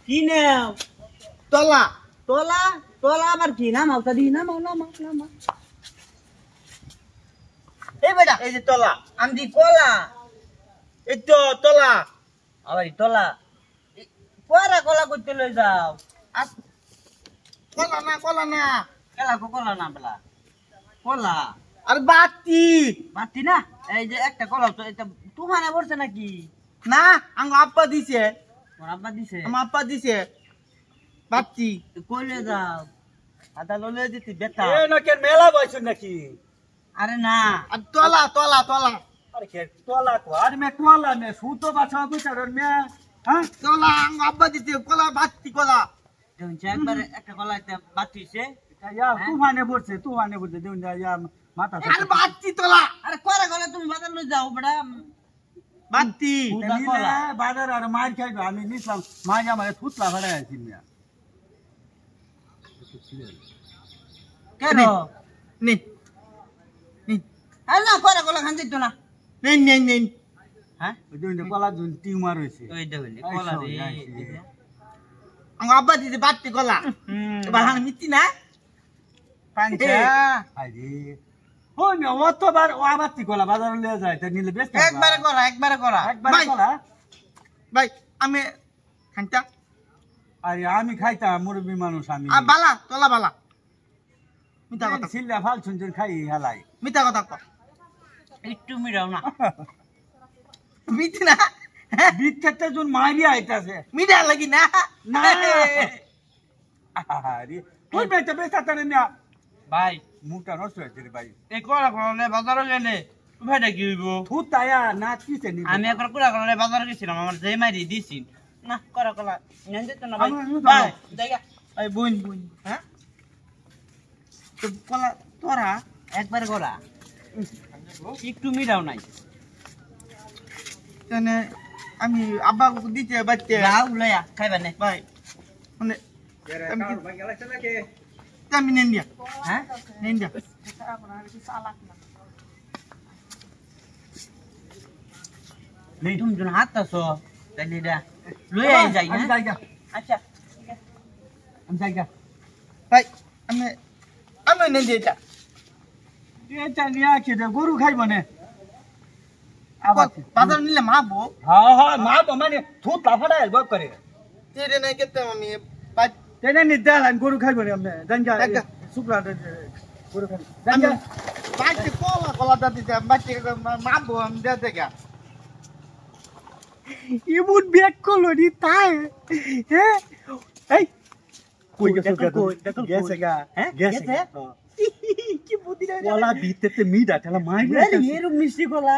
কি নাও তলা তোলা তোলা আবার কি নামাও তা দি নামাও নামাও নামাও এই বেটা এই যে তোলা আমি দি কলা এই তো তলা আবার তোলা পয়রা কলা করতে লই যাও কলা না কেলা কলা না বেলা কলা আর বাতি মাতি না এই যে একটা কলা তো এটা তুফানে পড়ছে নাকি না আঙ্গ আব্বা দিছে তোর আব্বা দিছে আমার আব্বা দিছে বাতি কইলে যাও আদা ললে দিতি বেটা এ না কেন মেলা বইছ নাকি আরে না আর তলা তলা তলা আরে কে তোলা কো আর মে তোলা মে সুতো বাছা কইছার মে হ্যাঁ তলা আঙ্গ আব্বা দিছে কলা বাতি কলা দেখুন একবার একটা কলা একটা বাতিছে ইয়া তুফানে পড়ছে দেউন ইয়া মাথা আর বাতি তলা আরে করা গলে তুমি বাজার লই যাও বড়া বাতি নিলে বাজার আর মার খাইবে আমি নিছলাম মাই আমারে থুতলা ফাড়াই আছি মিয়া কেন নে আরে না করা গলে খান দিত না নে হ্যাঁ ওই দেউন কলা জুন টিউমার হইছে ওই দেখুন কলা রে আঙ্গ আব্বা দিছে বাতি কলা এবার হান মিতি না পাঞ্চা আরে ওই মে অতবার ও আবাতি কলা বাজার লয়ে যায় তা নিলে বেশ একবারে করা একবার ভাই। কলা ভাই আমি খানটা আরে আমি খাইতাম মুরব্বী মানুষ আমি আর বালা তলা বালা মিতা কথা সিল্লা ফাল শুনছেন খাই হেলাই মিতা কথা কর একটু মিরাও না মিতি না বিট খেতে জুন মারি আইতাছে মিটা লাগি না না আরে ওই বেটা বেটা তারে না ভাই মুটা নষ্ট হয়েছে রে ভাই এই করা গলে বাজারে গেলে ভাইটা কি হইব থুতায়া না কিছে নি আমি একবার করা গলে বাজারে গেছিলাম আমার যেই মারি দিছি না করা কলা নেন যেত না ভাই আমি ভাই জায়গা এই বুন হ্যাঁ তো কলা তোরা একবার করা একটু মিরাও নাই তেনে আমি আব্বা দিতে বাচ্চা লাউ লয়া খাইবা নে ভাই মানে আমি নেন দিয়া হ্যাঁ নেন দিয়া নেই তুমি জন হাত তাছো তাইলে দা লয়া যাই আমি হ্যাঁ জায়গা আচ্ছা আমি জায়গা ভাই আমি নেন দিয়া এটা এটা নিয়া কি রে গরু খাইব না আবার বাজার নিলে মাবো হ্যাঁ হ্যাঁ মা তো মানে থুতলা ফাড়াই গপ করে তেরে নাই কেতে আমি বাই তেনে নি দেখান গরু খাইব না আমি জানগা জানগা। শুক্লা গরু খাইব আমি জানগা বাচ্চা কলা দিতে বাচ্চা মাবো আমি দে দেখা ইমুন ব্যাক করলো নি তাই হ্যাঁ এই কই গেছে গেছে গা হ্যাঁ গেছে গেছে? কি বুদ্ধি রে ওলা বিতেতে মিডা ঠেলা মাইরা এরম মিষ্টি কলা